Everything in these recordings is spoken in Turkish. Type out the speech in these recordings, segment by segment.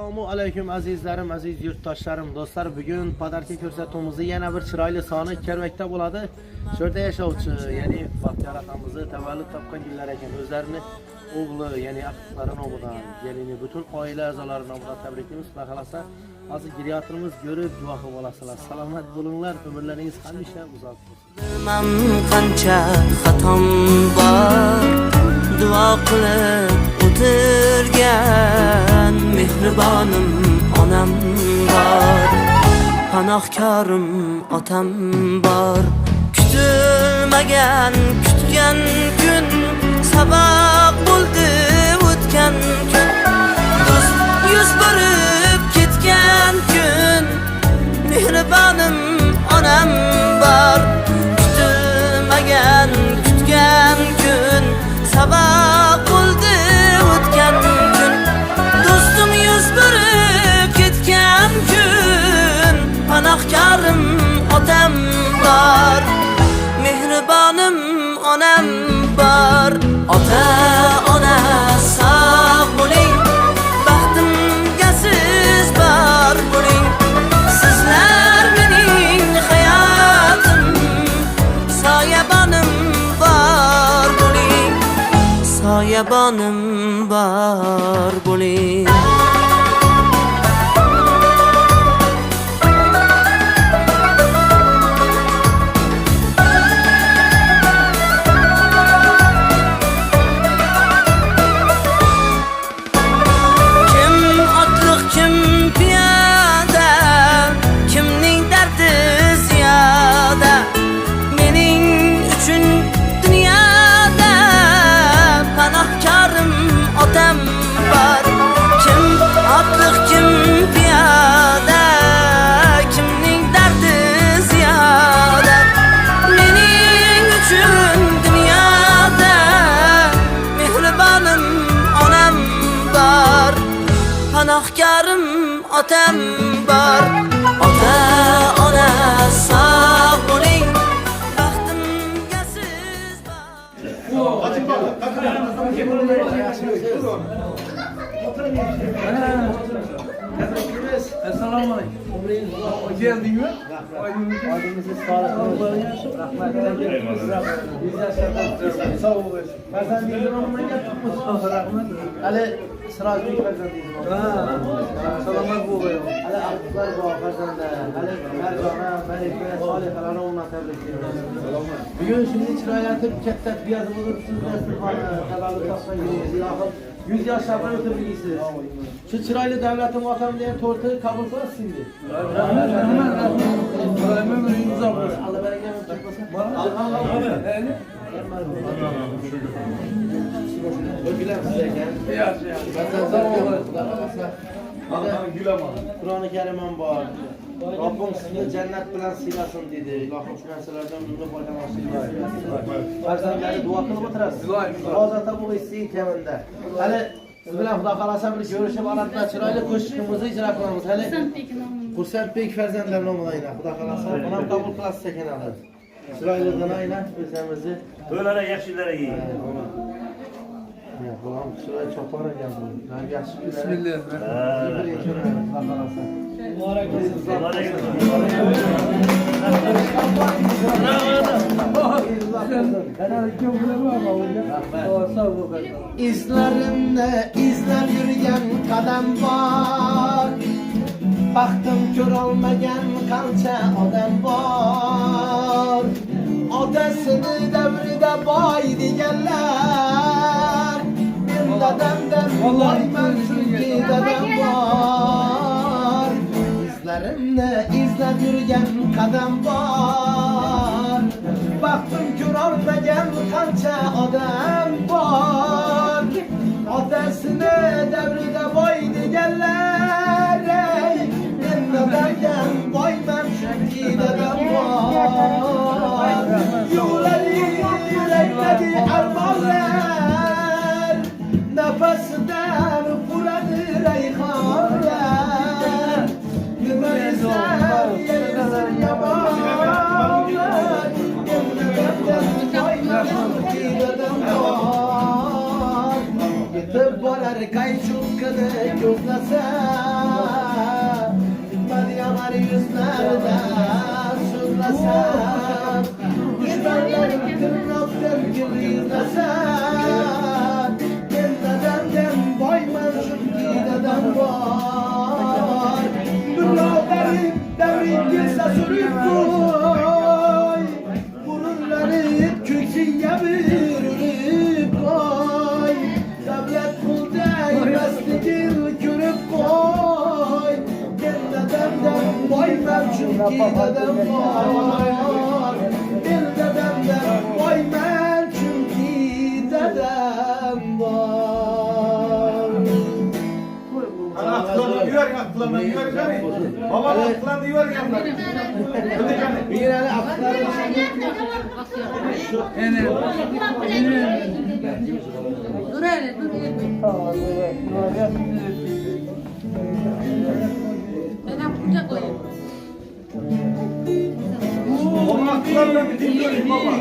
Assalomu alaykum azizlarim, aziz yurtdoshlarım, do'stlar. Bugun padarka ko'rsatuvimizni yana bir chiroyli soni Kervakda bo'ladi. Shu yerda yashovchi, ya'ni Baxtiyor akamizni tavallud topgan yillar ekan. O'zlarini o'g'li, ya'ni aqillari nomidan, ya'ni butun oila a'zolari nomidan tabriklaymiz. Xudo xolasa, hozir giryapmiz, ko'rib duo qilib olasizlar. Salomat bo'linglar, umrlaringiz hamisha uzoq bo'lsin. Men qancha xatom bor, duo qilib o'tirgan mehribonim onam bor, panohkorim otam bor. Kutilmagan kutgan kun, saboq bo'ldi o'tgan kun, do'st yuz berib ketgan kun, mehribonim onam bor. Kutilmagan kutgan kun, saboq bo'ldi o'tgan kun, do'stim yuz berib ketgan kun, panohkorim otam bor, mehribonim onam bor. Ota ona sog' bo'ling, baxtimga siz bor bo'ling. Sizlar mening hayotim, soyabonim bor bo'ling, soyabonim bor bo'ling. Panohkorim otam bor. Ota ona sog' bo'ling, baxtimga siz bor. Assalomu alaykum. Geldingmi? Oydingiz sog'lik bo'lsin. Rahmat. Sog' bo'lsin. Farzandingiz nomiga rahmat. Hali Sirojbek farzandingiz bor. Salomat bo'ling. Hali aqillar bor farzandlar. Hali Marjona, Malika, Solihalar nomidan tabriklaymiz. Bugun shuni chiroylatib katta biyoz bo'lib sizlar Surxonni tavallud topgan yilingiz. Ilohim 100 yoshlardan o'tiribsiz. Shu chiroyli davlatim otam degan to'rtni qabul qilasiz endi. Rahmat. Alloh baraka bersin. O'gilarsiz ekan. Qur'oni Karim ham bor. Robbim sizni jannat bilan siylasin dedi. Ilohim shu narsalardan unga foydalanishinglar. Farzandlarga duo qilib o'tirasiz. Hozirda bu iste'yin kamida. Hali siz bilan Xudo xolasa bir ko'rishib oladida chiroyli qo'shiqimizni ijro qilamiz. Hali Xursandbek farzandlar nomidan Xudo xolasa onam qabul qilasiz ekan hali. Chiroylidan aynan o'zimizni to'ylara yaxshilariga yeng. Ya, bolam chiroyli chopar ekan bu. Yaxshi. Bismillah. İzlerimde izler yürüyen kadem var. Baktım kör olmayan kança odam var. Odasını devride boy diyenler. Bir dedemden boyman çünkü dedem var. İzlerimde izler yürüyen kadem var. Baktım kör olmayan kança odam var. Odasını devride boy diyenler. Dedem boyman çünkü dedem var. Yürekledi armağanlar, nefesinden fırladı reyhanlar. Yümerizler yerizler yamanlar. Dedemden boyman çünkü dedem var. Yetip varar kayçuk kılık yoklasa. güller yüzlerde sürmesen, düşmanların tırnaklar gibi izlesen, ben dedemden bayman çünkü dedem var. Biraderim devrin girse sürüp koy, vururları köksüye vururip koy. Devlet kul değmezlidir görüp koy. Ben dedemden bayman çünkü dedem var. Ben dedemden bayman çünkü dedem var. Aklanma diyor ya, aklanma diyor ya. Baba aklan diyor ya. Bir yere aktarın. Dur hele, dur hele. Ben kucak koyayım. Baba aklanma diyor baba.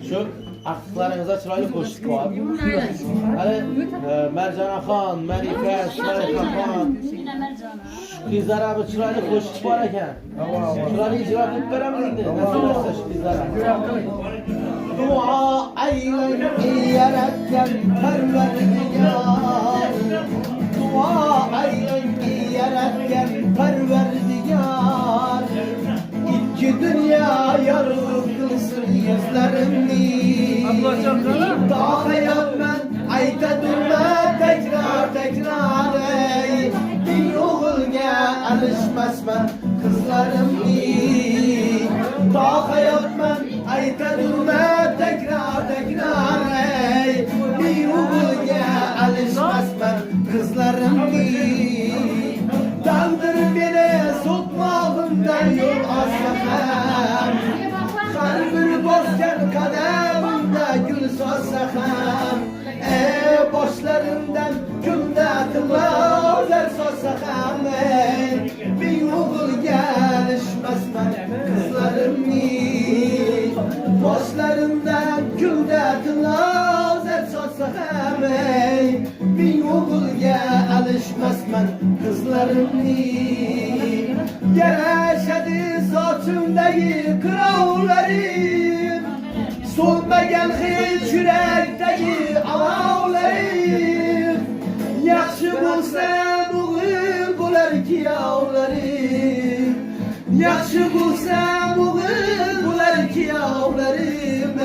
Şu aktıklarınıza çıraylı koşuk var. Hani Mercan Xan, Merife, Şerif Xan, kızlar abi çıraylı koşuk var eken. Çıraylı icra edip veremezdi. Nasıl olsa şu kızlara? Dua eylen iyerekken perverdigar. Dua eylen iyerekken perverdigar. İki dünya yarım kılsın yüzlerimni. Daha ben aytadımda tekrar tekrar ey. Bir oğulga alışmasman kızlarımni. Daha ben aytadımda tekrar tekrar ey. Bir oğulga alışmasman kızlarımni. Tandır beni sokmağımda yol asakam. Kalbir bozken kademimde gül sossakam. Boşlarından günde tıllar sossakam. Bir oğul gelişmez ben kızlarımni. Boşlarından günde tıllar sossakam. Bir oğul gelişmez ben kızlarımni. Yaşadı saçımdaki kıravlarım, solmayan hiç yürekteki alavlarım. Yaxşı bulsam oğul bular ki yavlarım. Yaxşı bulsam oğul bular ki yavlarım.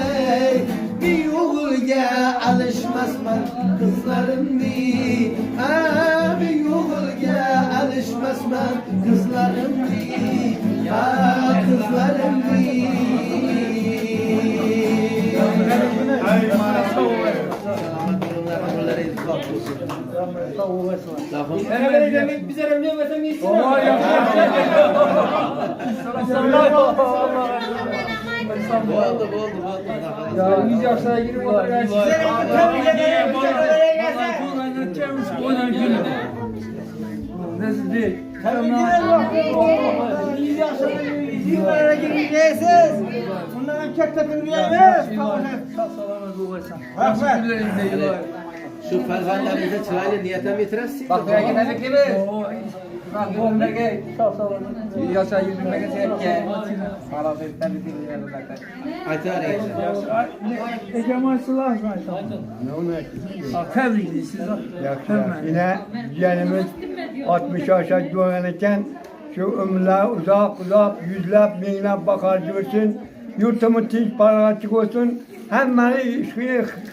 Bir oğulga alışmasman kızlarımni. Bir oğulga alışmasman kızlarımni. Kızlarımni. Bize remliyor ve temizsin. Oldu. Ya 100 yaşlara girip oturuyor. Nasıl değil? Yıllara girmeyeceksiniz. Bundan kek takılmayacağız. Şu ferhanlarınıza çıraylı niyete mi itirazsın? Bak buraya gidecek gibi. Bak bu memleket. Yaşa yürümeye sevke. Hala bir tabi değil. Aytar Egemen Sılahman. Tebrikli siz. Yine yeğenimiz 60 yaşa doğanırken şu ömürler uzak yüzlep binlep bakar görsün. Yurtumun tinç paraçık olsun. Hemen şu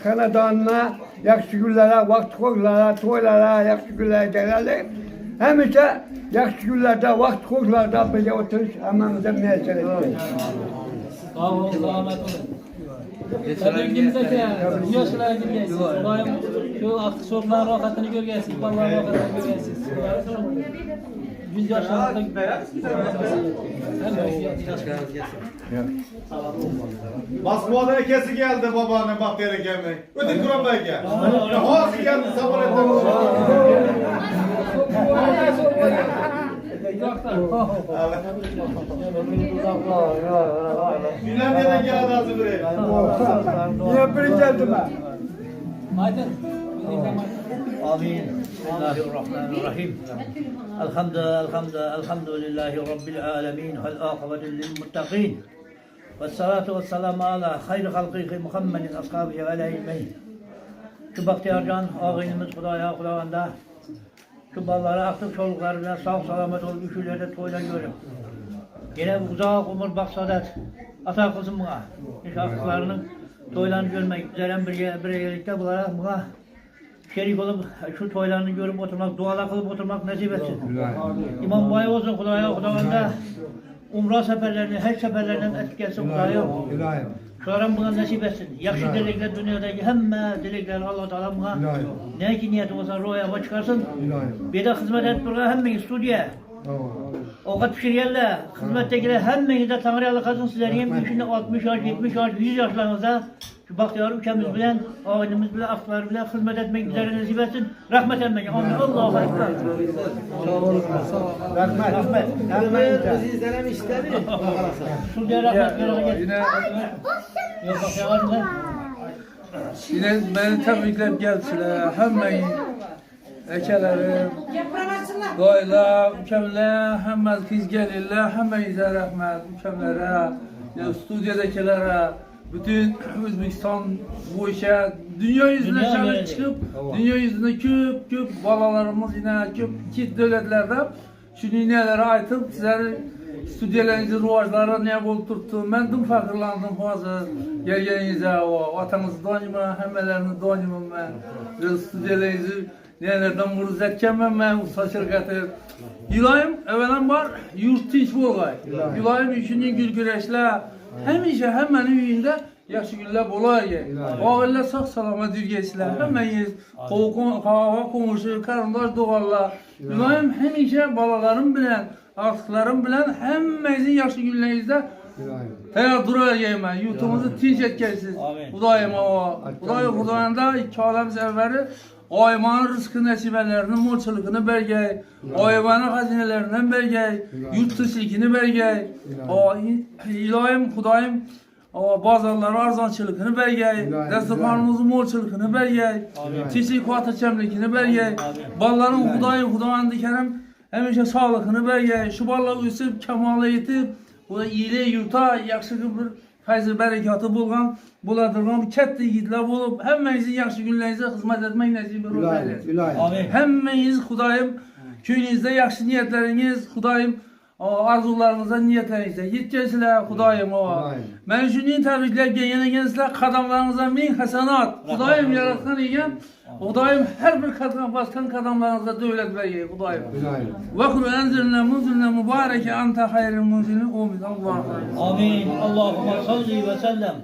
kanadanına yakşı günlere, vakti koylara, toylara yakşı günlere gelelim. Hem ise yakşı günlerde, vakti koylarda böyle oturuş hemen bize meyilsin etsin. Sağ olun, selamet olun. Tabii ülkemizdeki bu yaşlara girgesiz. Olayım şu artık sorunların vakatını görgesiz, ikbalların vakatını görgesiz. 100 yaşlarda Basmada ikisi geldi babaannem bak yere gelmek. Öteki kurabaya gel. Hası geldi sabır ettim. Finlandiya'dan geldi ağzı buraya. Niye bir geldim ben? Aydın. آمين. بسم الله الرحمن الرحيم. الحمد لله رب العالمين والعاقبة للمتقين والصلاة والسلام على خير خلقه محمد أصحابه وعلى أجمعين. Şu Bahtiyarcan ağaynımız Kudaya kulağında şu balları aktif çoluklarına sağ selamet ol, üşülerde toyla görüm. Yine uzak umur bak saadet ata kızım buna. İnşaatlarının toylarını görmek üzere birlikte bunlara buna şerik olup şu toylarını görüp oturmak, dualar kılıp oturmak nasip etsin. İmam Bayi olsun Kudaya kulağında umra seferlerini, her seferlerinden etkilesin Kudaya. Şuaran buna nasip etsin. Yakşı dilekler dünyadaki hemme dilekler Allah Teala buna ne ki niyeti olsa roya çıkarsın. Bir de hizmet et burada hemmeniz stüdyoya. Okat pişiriyerler, hizmettekiler hemmeniz de Tanrı'ya alıkasın sizlerin içinde 60 yaş, 70 yaş, 100 yaşlarınızda şu Bahtiyar ülkemiz bilen, ailemiz bilen, aklar bilen hizmet etmek üzere nasip etsin. Rahmet etmeyin. Amin. Allah'a emanet. Rahmet. Rahmet. Bizi izlenen işleri. Stüdyoya rahmet. Yine beni tebriklep geldiler. Hemen ekelerim, doyla, mükemmel, hemen kız gelirler, hemen izah rahmet, mükemmellere, stüdyodakilere, bütün Özbekistan bu işe, dünya yüzüne şöyle çıkıp, dünya yüzüne küp balalarımız yine küp iki devletlerde şu neleri aytıp sizleri stüdyolarınızı rivajlara ne bol tuttum. Ben dım fakirlandım fazla gelgeninize o vatanınızı doyma, hemmelerini doyma ben. Stüdyolarınızı nelerden vuruz etken ben usta şirketi. Yülayım evvelen var yurt tinç bolgay. Yülayım üçüncü gül güreşler hemişe hemen üyünde yaxşı günler bolar ye. Ağırlar sağ salamat yürgeçler. Hemen yiyiz. Hava komuşu, karındaş doğarlar. Yülayım hemişe balalarım bilen artıklarım bilen hemmenizin yaxşı günlerinizde hayat durar yeymen. Yurtumuzu tinç etkisiz. Budayım o. Budayım da iki alem severi aymanın rızkı nesibelerini, molçulukunu bergey, aymanın hazinelerinden bergey, yurt dışıkini bergey, ilahim, Kudayım, bazarları arzançılıkını bergey, destekhanımızın molçulukunu bergey, çiçek vatı çemlikini bergey, balların Kudayım dikerim, hemişe sağlıkını bergey, şu ballar üsüp, kemale yetip, bu da iyiliğe yurta, yakşı bir fayzı berekatı bulgan, buladırgan ketli yiğitler bulup hemmenizin yaxşı günlerinize hizmet etmek nesibi ruh eylesin. Hemmeniz Kudayım köyünüzde yaxşı niyetleriniz Kudayım arzularınıza niyetlerinize yetkesiler Kudayım o. Ben şunu tebrikler yine sizler kadamlarınıza min hasenat. Kudayım yaratkan igen Kudayım her bir kadam baskan kadamlarınıza devlet vergeyi Kudayım. Ve kuru enzirne mübareke anta hayrın munzilin umid Allah'a. Amin. Allahümme salli ve sellem.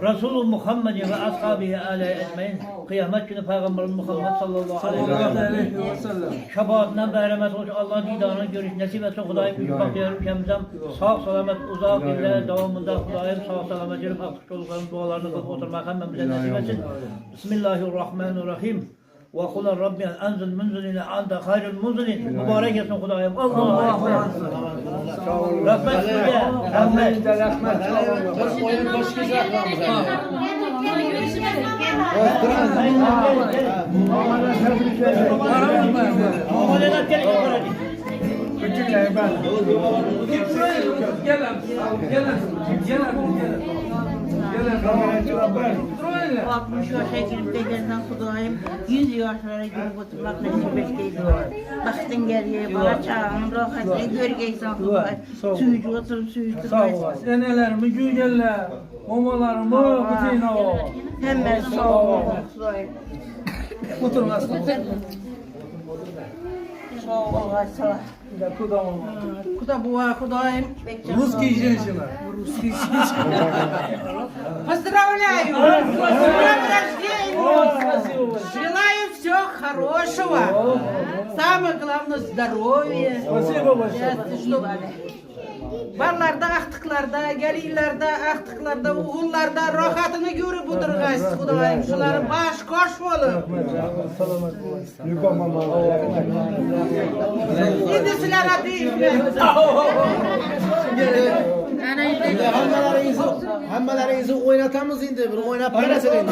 Resulü Muhammed ve ashabihi aleyhi ecmaîn. Kıyamet günü Peygamberimiz Muhammed sallallahu aleyhi ve sellem. Şefaatinden behremet olsun. Allah didanını görüş nasip etsin. Kudayım gücü baktiyar ülkemizden sağ salamet uzak iller devamında Kudayım sağ salamet yerip aktif çocukların dualarını kılıp oturmak hemmemize nasip etsin. Bismillahirrahmanirrahim. Ve kula Rabbi enzil munziline anta hayrul munzilin. Mübarek etsin Kudayım. Allah'a emanet. Rahmet size. Rahmet. Bu 60 yaşa girip de gelden Kudayım 100 yaşlara girip oturmak nasip ettiğiydi. Baktın geriye bana çağının rahatını görgeysen Kudayım. Suyucu oturup suyucu Sağ olasın. Enelerimi gügeller, mamalarımı bütün o. Hemen sağ ol Kudayım. Oturun aslan. Sağ ol sağ Kuda buğa Kudayım. Ruski женщина. Поздравляю! С днем рождения! Желаю всего хорошего! Самое главное здоровья! Спасибо большое! Barlarda, aktıklarda, gelirlerde, aktıklarda, oğullarda rahatını görüp oturgaysız Kudayım. Şunların baş koş olur. Şimdi sizlere deyim. Hammalarınızı oynatamız indi. Bir oynap veresin indi.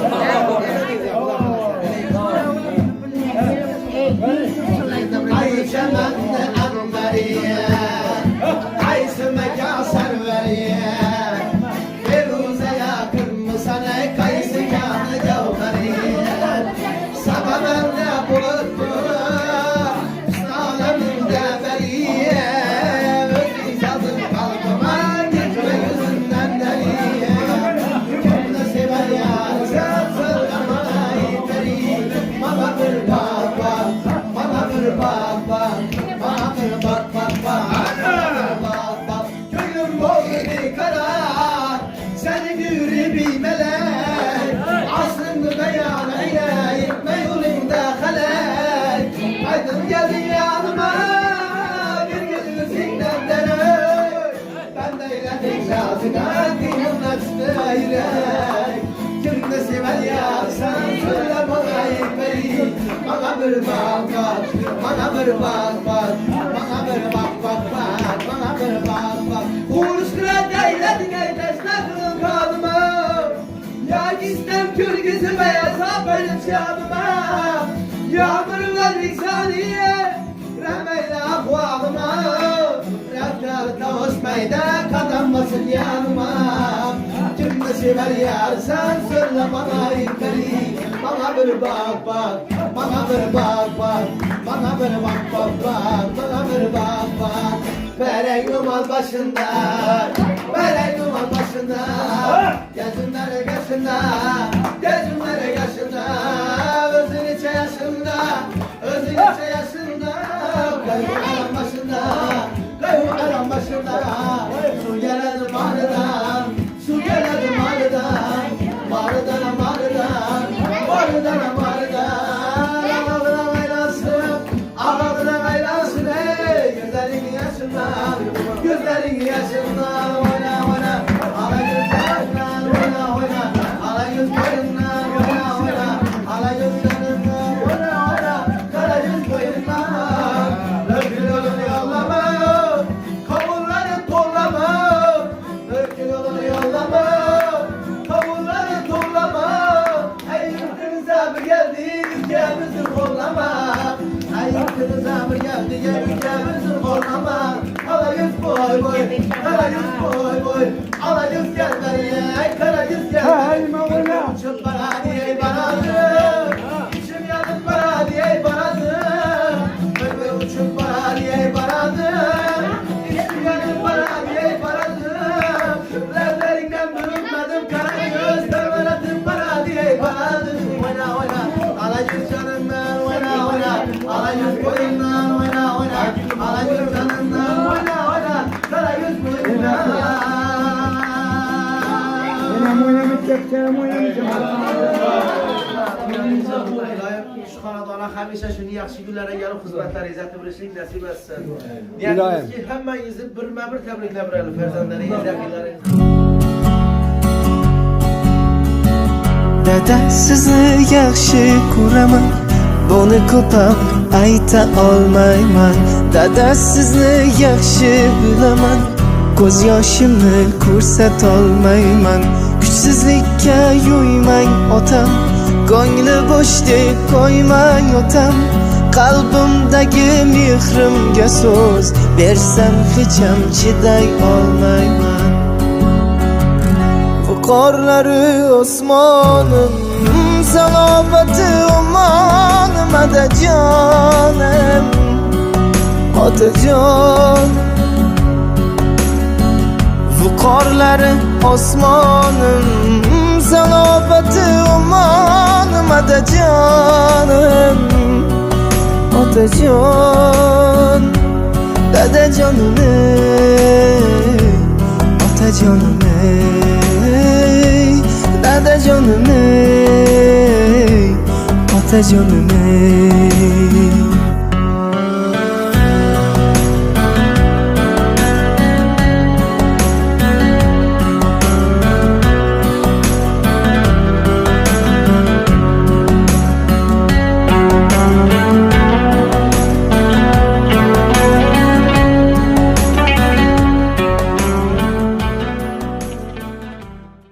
Hayatına kıymetli yürek Kimde sever ya sen söyle bana iperi Bana bir bak bak, bana bir bak bak Bana bir bak bak bak, bana bir bak bak Uğuruştura deyledin ey teşnakın kalıma Ya gizlem kür gözüme yazap benim şadıma Yağmurlar risaliye Remeyle ahvalıma Raftar tavuşmayda kadanmasın yanıma Kimde sever yar sen söyle bana iperi Bana bir bak bak, bana bir bak bak Bana bir bak bak bak, bana bir bak bak Berek numal başında, berek numal başında Gözümleri kaşında, gözümleri kaşında Özün içe yaşında, özün içe yaşında Kayıp başında, kayıp başında Su geledim ağrıdan, su geledim ağrıdan Mağrıdan, mağrıdan, mağrıdan, mağrıdan Ağladıran aylansın, ağladıran aylansın ey Gözlerin yaşından, gözlerin yaşından Oyna, oyna, ala gözlerinden oyna, oyna Ala göz boyundan oyna, oyna Ala gözlerinden oyna, oyna Kara göz boyundan Dökül yolunu yollama Kavulları tollama Dökül yolunu yollama Kavulları tollama Ey yurtumuza bir geldi ülkemizi kollama Ey yurtumuza bir geldi ülkemizi kollama Ala yüz boy boy, ala yüz boy boy Ala yüz gel beriye, kara yüz gel beriye Uçup bana diye banadı İçim yanıp bana diye banadı Bülbül uçup bana diye banadı İçim yanıp bana diye banadı Levlerinden bürünmedim kara göz Dövmenetim bana diye banadı Oyna oyna, ala yüz canım ben oyna oyna Ala yüz boyundan oyna oyna Ala yüz canımdan oyna oyna Kara yüz boyundan Benim oynamayacağım, oynamayacağım. Şu xonadona hamisha shuni yaxshi kunlarga kelib xizmatlaringizni qilishlik nasib etsin. Iloyim. Niyatimizki hammangizni birma-bir tabriklab beraylik farzandlaringiz, yaqinlaringiz. Dada sizni yaxshi ko'raman Buni ko'pam ayta olmayman Dada sizni yaxshi bilaman Ko'z yoshimni ko'rsatolmayman Kuchsizlikka yo'ymang otam Ko'ngli bo'sh deb qo'ymang otam Qalbimdagi mehrimga so'z Bersam hecham chiday olmayman Qorlari osmonim Salobati omonim Otajonim Otajon Qorlari osmonim Salobati omonim Otajonim Otajon Dadajonim Otajonim Dadajonim Otajonim